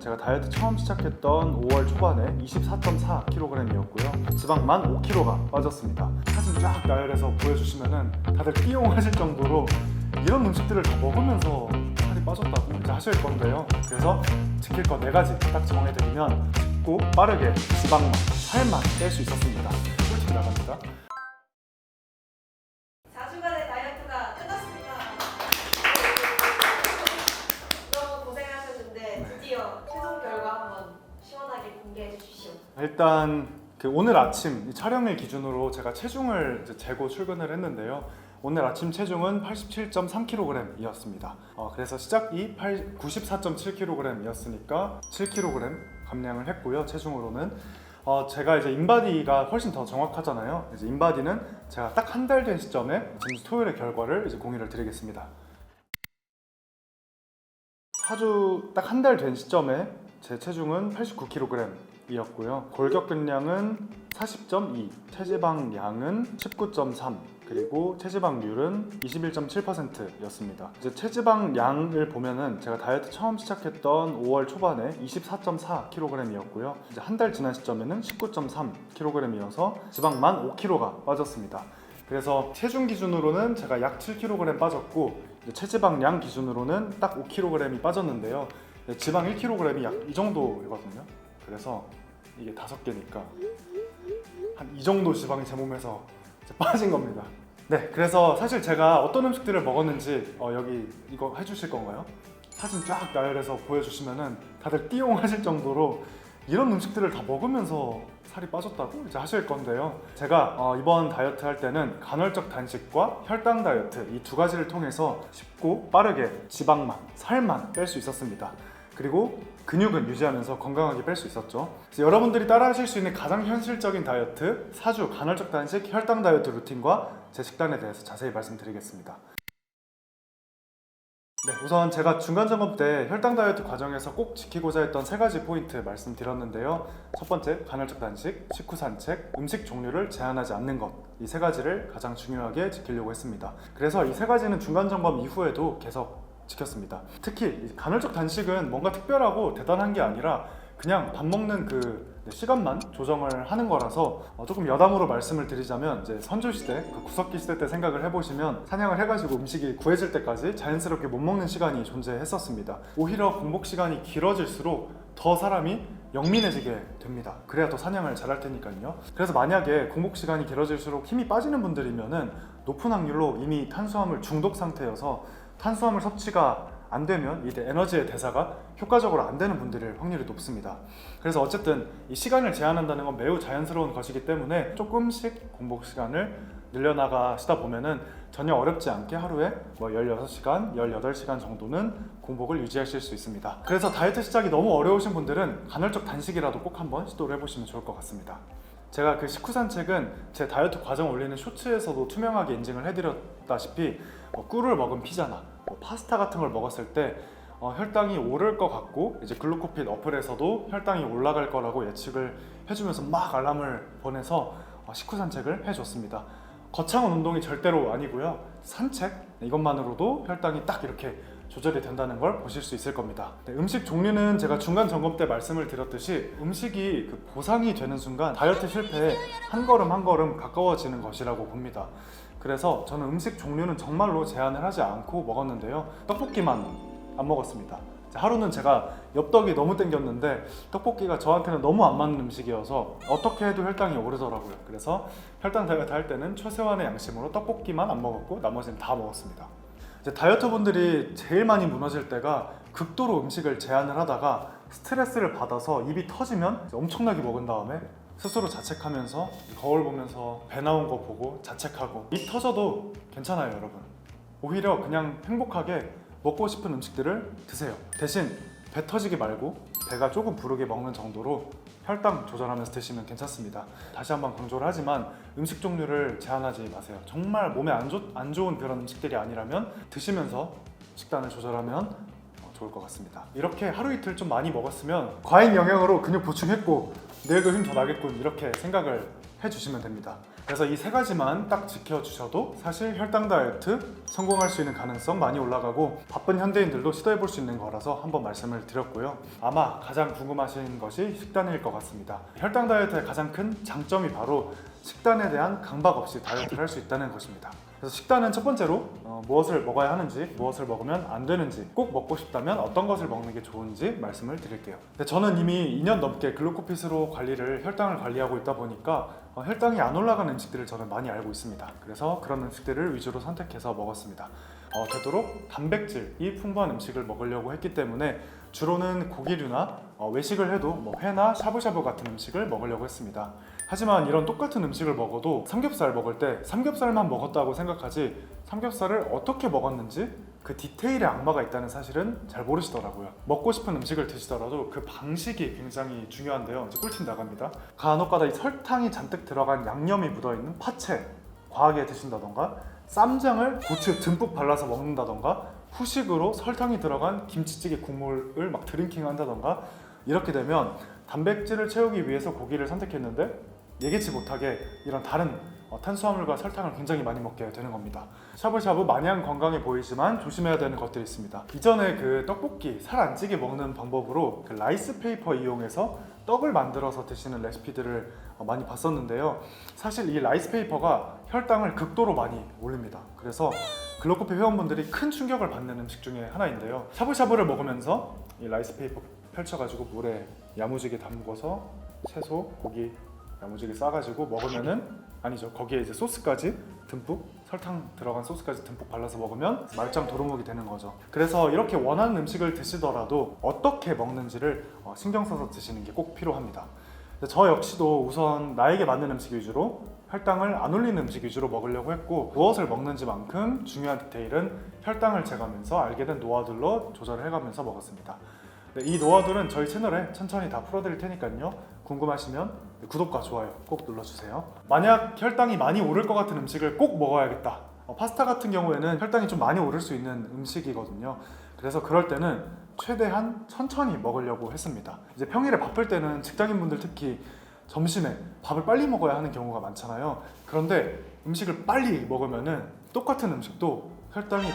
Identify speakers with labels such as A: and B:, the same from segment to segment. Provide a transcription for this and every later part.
A: 제가 다이어트 처음 시작했던 5월 초반에 24.4kg이었고요. 지방만 5kg가 빠졌습니다. 사진 쫙 나열해서 보여주시면은 다들 띠용하실 정도로 이런 음식들을 다 먹으면서 살이 빠졌다고 이제 하실 건데요. 그래서 지킬 거 4가지 딱 정해드리면 쉽고 빠르게 지방만, 살만 뺄 수 있었습니다. 꿀팁 나갑니다.
B: 4주간의 다이어트가 끝났습니다. 너무 고생하셨는데 드디어 최종 결과 한번 시원하게 공개해 주시죠.
A: 일단 오늘 아침 촬영일 기준으로 제가 체중을 이제 재고 출근을 했는데요. 오늘 아침 체중은 87.3kg이었습니다. 그래서 시작이 94.7kg이었으니까 7kg 감량을 했고요. 체중으로는 제가 이제 인바디가 훨씬 더 정확하잖아요. 이제 인바디는 제가 딱 한 달 된 시점에 지금 토요일의 결과를 이제 공유를 드리겠습니다. 4주 딱 한 달 된 시점에 제 체중은 89kg이었고요. 골격근량은 40.2, 체지방량은 19.3, 그리고 체지방률은 21.7%였습니다. 이제 체지방량을 보면은 제가 다이어트 처음 시작했던 5월 초반에 24.4kg이었고요. 이제 한 달 지난 시점에는 19.3kg이어서 지방만 5kg가 빠졌습니다. 그래서 체중 기준으로는 제가 약 7kg 빠졌고 체지방량 기준으로는 딱 5kg이 빠졌는데요. 지방 1kg이 약 이 정도이거든요. 그래서 이게 5개니까 한 이 정도 지방이 제 몸에서 빠진 겁니다. 네, 그래서 사실 제가 어떤 음식들을 먹었는지 여기 이거 해주실 건가요? 사진 쫙 나열해서 보여주시면은 다들 띠용하실 정도로 이런 음식들을 다 먹으면서 살이 빠졌다고 이제 하실 건데요. 제가 이번 다이어트 할 때는 간헐적 단식과 혈당 다이어트 이 2가지를 통해서 쉽고 빠르게 지방만, 살만 뺄 수 있었습니다. 그리고 근육은 유지하면서 건강하게 뺄 수 있었죠. 그래서 여러분들이 따라 하실 수 있는 가장 현실적인 다이어트 4주 간헐적 단식 혈당 다이어트 루틴과 제 식단에 대해서 자세히 말씀드리겠습니다. 네, 우선 제가 중간 점검 때 혈당 다이어트 과정에서 꼭 지키고자 했던 3가지 포인트 말씀드렸는데요. 첫 번째, 간헐적 단식, 식후 산책, 음식 종류를 제한하지 않는 것. 이 3가지를 가장 중요하게 지키려고 했습니다. 그래서 이 3가지는 중간 점검 이후에도 계속 지켰습니다. 특히 간헐적 단식은 뭔가 특별하고 대단한 게 아니라 그냥 밥 먹는 그 시간만 조정을 하는 거라서 조금 여담으로 말씀을 드리자면 이제 선조시대, 구석기 시대 때 생각을 해보시면 사냥을 해가지고 음식이 구해질 때까지 자연스럽게 못 먹는 시간이 존재했었습니다. 오히려 공복 시간이 길어질수록 더 사람이 영민해지게 됩니다. 그래야 더 사냥을 잘할 테니까요. 그래서 만약에 공복 시간이 길어질수록 힘이 빠지는 분들이면은 높은 확률로 이미 탄수화물 중독 상태여서 탄수화물 섭취가 안 되면 이 에너지의 대사가 효과적으로 안 되는 분들일 확률이 높습니다. 그래서 어쨌든 이 시간을 제한한다는 건 매우 자연스러운 것이기 때문에 조금씩 공복 시간을 늘려나가시다 보면은 전혀 어렵지 않게 하루에 16시간, 18시간 정도는 공복을 유지하실 수 있습니다. 그래서 다이어트 시작이 너무 어려우신 분들은 간헐적 단식이라도 꼭 한번 시도를 해보시면 좋을 것 같습니다. 제가 그 식후 산책은 제 다이어트 과정 올리는 쇼츠에서도 투명하게 인증을 해드렸다시피 꿀을 먹은 피자나 파스타 같은 걸 먹었을 때 혈당이 오를 것 같고 이제 글루코핏 어플에서도 혈당이 올라갈 거라고 예측을 해주면서 막 알람을 보내서 식후 산책을 해줬습니다. 거창한 운동이 절대로 아니고요. 산책 이것만으로도 혈당이 딱 이렇게 조절이 된다는 걸 보실 수 있을 겁니다. 네, 음식 종류는 제가 중간 점검 때 말씀을 드렸듯이 음식이 보상이 되는 순간 다이어트 실패에 한 걸음 한 걸음 가까워지는 것이라고 봅니다. 그래서 저는 음식 종류는 정말로 제한을 하지 않고 먹었는데요. 떡볶이만 안 먹었습니다. 하루는 제가 엽떡이 너무 땡겼는데 떡볶이가 저한테는 너무 안 맞는 음식이어서 어떻게 해도 혈당이 오르더라고요. 그래서 혈당 다이어트 할 때는 최소한의 양심으로 떡볶이만 안 먹었고 나머지는 다 먹었습니다. 이제 다이어트 분들이 제일 많이 무너질 때가 극도로 음식을 제한을 하다가 스트레스를 받아서 입이 터지면 엄청나게 먹은 다음에 스스로 자책하면서 거울 보면서 배 나온 거 보고 자책하고 입 터져도 괜찮아요, 여러분. 오히려 그냥 행복하게 먹고 싶은 음식들을 드세요. 대신 배 터지기 말고 배가 조금 부르게 먹는 정도로 혈당 조절하면서 드시면 괜찮습니다. 다시 한번 강조를 하지만 음식 종류를 제한하지 마세요. 정말 몸에 안 좋은 그런 음식들이 아니라면 드시면서 식단을 조절하면 좋을 것 같습니다. 이렇게 하루 이틀 좀 많이 먹었으면 과잉 영양으로 근육 보충했고 내일도 힘 더 나겠군 이렇게 생각을 해주시면 됩니다. 그래서 이 세 가지만 딱 지켜주셔도 사실 혈당 다이어트 성공할 수 있는 가능성 많이 올라가고 바쁜 현대인들도 시도해볼 수 있는 거라서 한번 말씀을 드렸고요. 아마 가장 궁금하신 것이 식단일 것 같습니다. 혈당 다이어트의 가장 큰 장점이 바로 식단에 대한 강박 없이 다이어트를 할 수 있다는 것입니다. 그래서 식단은 첫 번째로 무엇을 먹어야 하는지, 무엇을 먹으면 안 되는지, 꼭 먹고 싶다면 어떤 것을 먹는 게 좋은지 말씀을 드릴게요. 근데 저는 이미 2년 넘게 글루코핏으로 혈당을 관리하고 있다 보니까 혈당이 안 올라가는 음식들을 저는 많이 알고 있습니다. 그래서 그런 음식들을 위주로 선택해서 먹었습니다. 되도록 단백질이 풍부한 음식을 먹으려고 했기 때문에 주로는 고기류나 외식을 해도 회나 샤브샤브 같은 음식을 먹으려고 했습니다. 하지만 이런 똑같은 음식을 먹어도 삼겹살 먹을 때 삼겹살만 먹었다고 생각하지 삼겹살을 어떻게 먹었는지 그 디테일에 악마가 있다는 사실은 잘 모르시더라고요. 먹고 싶은 음식을 드시더라도 그 방식이 굉장히 중요한데요. 이제 꿀팁 나갑니다. 간혹가다 이 설탕이 잔뜩 들어간 양념이 묻어있는 파채 과하게 드신다던가, 쌈장을 고추에 듬뿍 발라서 먹는다던가, 후식으로 설탕이 들어간 김치찌개 국물을 막 드링킹 한다던가, 이렇게 되면 단백질을 채우기 위해서 고기를 선택했는데 예기치 못하게 이런 다른 탄수화물과 설탕을 굉장히 많이 먹게 되는 겁니다. 샤브샤브 마냥 건강해 보이지만 조심해야 되는 것들이 있습니다. 이전에 그 떡볶이 살 안 찌게 먹는 방법으로 그 라이스 페이퍼 이용해서 떡을 만들어서 드시는 레시피들을 많이 봤었는데요. 사실 이 라이스 페이퍼가 혈당을 극도로 많이 올립니다. 그래서 글로코피 회원분들이 큰 충격을 받는 음식 중에 하나인데요. 샤브샤브를 먹으면서 이 라이스 페이퍼 펼쳐가지고 물에 야무지게 담궈서 채소, 고기 야무지게 싸가지고 먹으면은, 아니죠, 거기에 이제 소스까지 듬뿍, 설탕 들어간 소스까지 듬뿍 발라서 먹으면 말짱 도루묵이 되는 거죠. 그래서 이렇게 원하는 음식을 드시더라도 어떻게 먹는지를 신경 써서 드시는 게 꼭 필요합니다. 저 역시도 우선 나에게 맞는 음식 위주로, 혈당을 안 올리는 음식 위주로 먹으려고 했고, 무엇을 먹는지만큼 중요한 디테일은 혈당을 재가면서 알게 된 노하우들로 조절을 해가면서 먹었습니다. 이 노하우들은 저희 채널에 천천히 다 풀어드릴 테니까요. 궁금하시면 구독과 좋아요 꼭 눌러주세요. 만약 혈당이 많이 오를 것 같은 음식을 꼭 먹어야겠다. 파스타 같은 경우에는 혈당이 좀 많이 오를 수 있는 음식이거든요. 그래서 그럴 때는 최대한 천천히 먹으려고 했습니다. 이제 평일에 바쁠 때는 직장인분들 특히 점심에 밥을 빨리 먹어야 하는 경우가 많잖아요. 그런데 음식을 빨리 먹으면은 똑같은 음식도 혈당이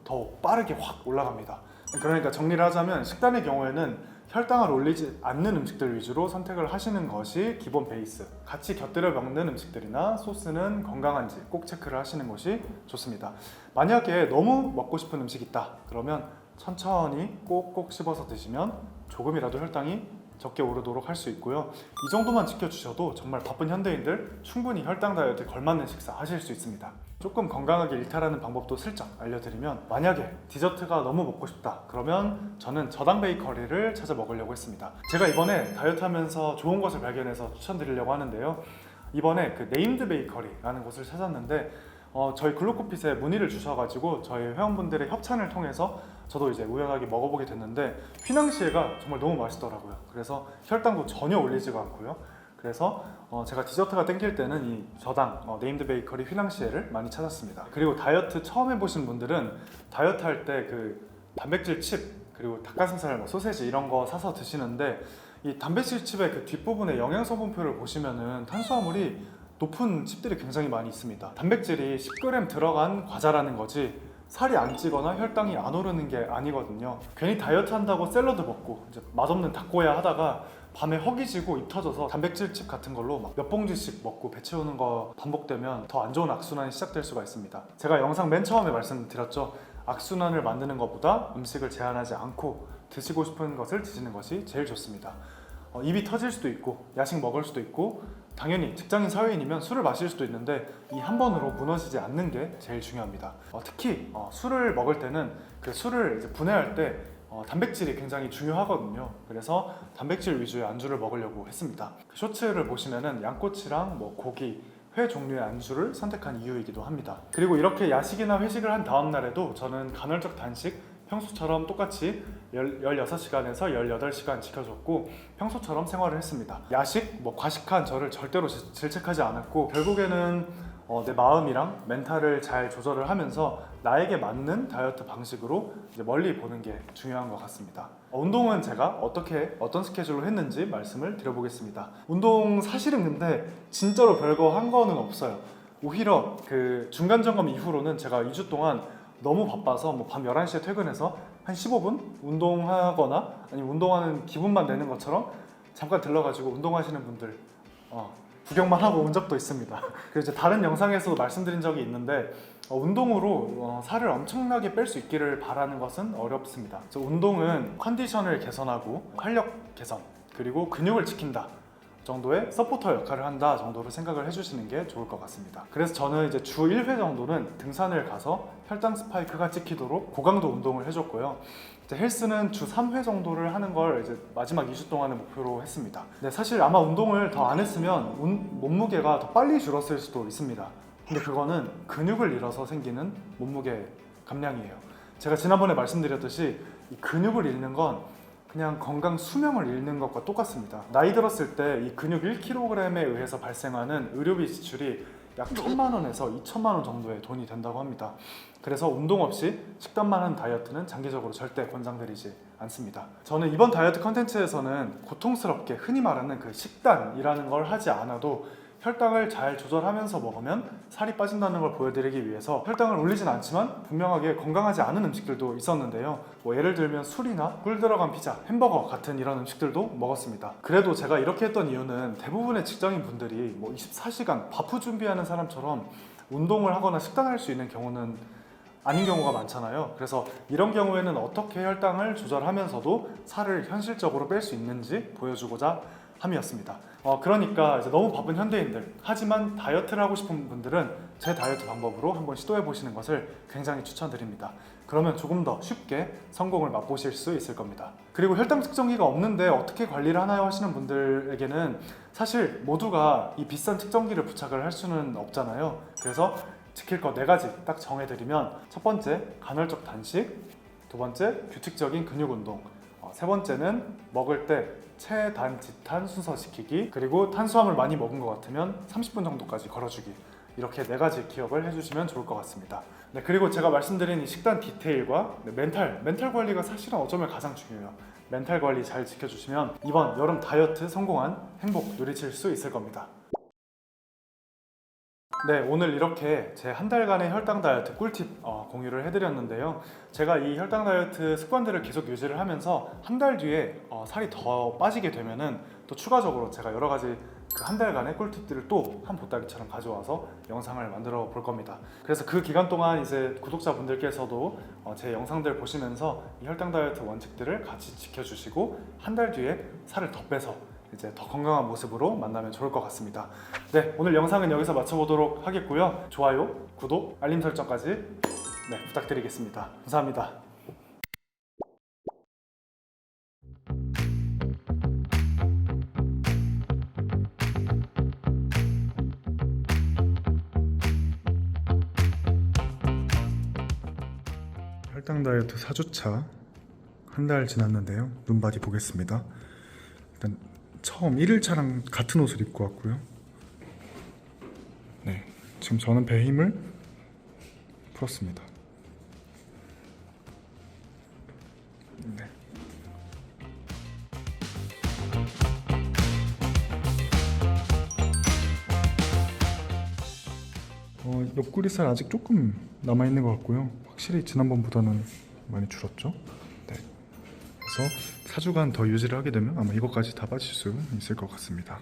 A: 더 빠르게 확 올라갑니다. 그러니까 정리를 하자면 식단의 경우에는 혈당을 올리지 않는 음식들 위주로 선택을 하시는 것이 기본 베이스. 같이 곁들여 먹는 음식들이나 소스는 건강한지 꼭 체크를 하시는 것이 좋습니다. 만약에 너무 먹고 싶은 음식이 있다 그러면 천천히 꼭꼭 씹어서 드시면 조금이라도 혈당이 적게 오르도록 할 수 있고요. 이 정도만 지켜주셔도 정말 바쁜 현대인들 충분히 혈당 다이어트에 걸맞는 식사 하실 수 있습니다. 조금 건강하게 일탈하는 방법도 슬쩍 알려드리면, 만약에 디저트가 너무 먹고 싶다 그러면 저는 저당 베이커리를 찾아 먹으려고 했습니다. 제가 이번에 다이어트 하면서 좋은 것을 발견해서 추천드리려고 하는데요. 이번에 그 네임드 베이커리라는 곳을 찾았는데 저희 글루코핏에 문의를 주셔가지고 저희 회원분들의 협찬을 통해서 저도 이제 우연하게 먹어보게 됐는데 휘낭시에가 정말 너무 맛있더라고요. 그래서 혈당도 전혀 올리지가 않고요. 그래서 제가 디저트가 땡길 때는 이 저당 네임드 베이커리 휘낭시에를 많이 찾았습니다. 그리고 다이어트 처음 해보신 분들은 다이어트 할 때 그 단백질 칩 그리고 닭가슴살, 소세지 이런 거 사서 드시는데, 이 단백질 칩의 그 뒷부분에 영양성분표를 보시면은 탄수화물이 높은 칩들이 굉장히 많이 있습니다. 단백질이 10g 들어간 과자라는 거지 살이 안 찌거나 혈당이 안 오르는 게 아니거든요. 괜히 다이어트 한다고 샐러드 먹고 이제 맛없는 닭고야 하다가 밤에 허기지고 입 터져서 단백질 칩 같은 걸로 막 몇 봉지씩 먹고 배 채우는 거 반복되면 더 안 좋은 악순환이 시작될 수가 있습니다. 제가 영상 맨 처음에 말씀드렸죠. 악순환을 만드는 것보다 음식을 제한하지 않고 드시고 싶은 것을 드시는 것이 제일 좋습니다. 입이 터질 수도 있고 야식 먹을 수도 있고 당연히 직장인 사회인이면 술을 마실 수도 있는데 이 한 번으로 무너지지 않는 게 제일 중요합니다. 특히 술을 먹을 때는 그 술을 이제 분해할 때 단백질이 굉장히 중요하거든요. 그래서 단백질 위주의 안주를 먹으려고 했습니다. 그 쇼츠를 보시면은 양꼬치랑 고기, 회 종류의 안주를 선택한 이유이기도 합니다. 그리고 이렇게 야식이나 회식을 한 다음 날에도 저는 간헐적 단식 평소처럼 똑같이 16시간에서 18시간 지켜줬고 평소처럼 생활을 했습니다. 야식, 과식한 저를 절대로 질책하지 않았고, 결국에는 내 마음이랑 멘탈을 잘 조절을 하면서 나에게 맞는 다이어트 방식으로 이제 멀리 보는 게 중요한 것 같습니다. 운동은 제가 어떤 스케줄로 했는지 말씀을 드려보겠습니다. 운동 사실은 근데 진짜로 별거 한 거는 없어요. 오히려 그 중간 점검 이후로는 제가 2주 동안 너무 바빠서 뭐 밤 11시에 퇴근해서 한 15분 운동하거나 아니면 운동하는 기분만 내는 것처럼 잠깐 들러가지고 운동하시는 분들 구경만 하고 온 적도 있습니다. 그리고 이제 다른 영상에서도 말씀드린 적이 있는데 운동으로 살을 엄청나게 뺄 수 있기를 바라는 것은 어렵습니다. 그래서 운동은 컨디션을 개선하고 활력 개선 그리고 근육을 지킨다 정도의 서포터 역할을 한다 정도로 생각을 해주시는 게 좋을 것 같습니다. 그래서 저는 이제 주 1회 정도는 등산을 가서 혈당 스파이크가 찍히도록 고강도 운동을 해줬고요. 이제 헬스는 주 3회 정도를 하는 걸 이제 마지막 2주 동안을 목표로 했습니다. 근데 사실 아마 운동을 더 안 했으면 몸무게가 더 빨리 줄었을 수도 있습니다. 근데 그거는 근육을 잃어서 생기는 몸무게 감량이에요. 제가 지난번에 말씀드렸듯이 이 근육을 잃는 건 그냥 건강 수명을 잃는 것과 똑같습니다. 나이 들었을 때 이 근육 1kg에 의해서 발생하는 의료비 지출이 약 1,000만 원에서 2,000만 원 정도의 돈이 된다고 합니다. 그래서 운동 없이 식단만 한 다이어트는 장기적으로 절대 권장드리지 않습니다. 저는 이번 다이어트 컨텐츠에서는 고통스럽게 흔히 말하는 그 식단이라는 걸 하지 않아도 혈당을 잘 조절하면서 먹으면 살이 빠진다는 걸 보여드리기 위해서 혈당을 올리진 않지만 분명하게 건강하지 않은 음식들도 있었는데요. 뭐 예를 들면 술이나 꿀 들어간 피자, 햄버거 같은 이런 음식들도 먹었습니다. 그래도 제가 이렇게 했던 이유는 대부분의 직장인 분들이 뭐 24시간 바쁘 준비하는 사람처럼 운동을 하거나 식단을 할 수 있는 경우는 아닌 경우가 많잖아요. 그래서 이런 경우에는 어떻게 혈당을 조절하면서도 살을 현실적으로 뺄 수 있는지 보여주고자 함이었습니다. 그러니까 이제 너무 바쁜 현대인들, 하지만 다이어트를 하고 싶은 분들은 제 다이어트 방법으로 한번 시도해 보시는 것을 굉장히 추천드립니다. 그러면 조금 더 쉽게 성공을 맛보실 수 있을 겁니다. 그리고 혈당 측정기가 없는데 어떻게 관리를 하나요 하시는 분들에게는 사실 모두가 이 비싼 측정기를 부착을 할 수는 없잖아요. 그래서 지킬 거 4가지 딱 정해드리면, 첫 번째 간헐적 단식, 두 번째 규칙적인 근육 운동, 세 번째는 먹을 때 체단, 지탄 순서시키기, 그리고 탄수화물 많이 먹은 것 같으면 30분 정도까지 걸어주기. 이렇게 4가지 기억을 해주시면 좋을 것 같습니다. 네, 그리고 제가 말씀드린 이 식단 디테일과 멘탈 관리가 사실은 어쩌면 가장 중요해요. 멘탈 관리 잘 지켜주시면 이번 여름 다이어트 성공한 행복 누리실 수 있을 겁니다. 네, 오늘 이렇게 제 한 달간의 혈당 다이어트 꿀팁 공유를 해드렸는데요. 제가 이 혈당 다이어트 습관들을 계속 유지를 하면서 한 달 뒤에 살이 더 빠지게 되면은 또 추가적으로 제가 여러 가지 그 한 달간의 꿀팁들을 또 한 보따리처럼 가져와서 영상을 만들어 볼 겁니다. 그래서 그 기간 동안 이제 구독자분들께서도 제 영상들 보시면서 이 혈당 다이어트 원칙들을 같이 지켜주시고 한 달 뒤에 살을 더 빼서 이제 더 건강한 모습으로 만나면 좋을 것 같습니다. 네, 오늘 영상은 여기서 마쳐보도록 하겠고요. 좋아요, 구독, 알림 설정까지 부탁드리겠습니다. 감사합니다. 혈당 다이어트 4주차 한 달 지났는데요. 눈바디 보겠습니다. 일단 처음 1일차랑 같은 옷을 입고 왔고요. 네, 지금 저는 배 힘을 풀었습니다. 네. 옆구리살 아직 조금 남아있는 것 같고요. 확실히 지난번보다는 많이 줄었죠. 네. 그래서 4주간 더 유지를 하게 되면 아마 이것까지 다 빠질 수 있을 것 같습니다.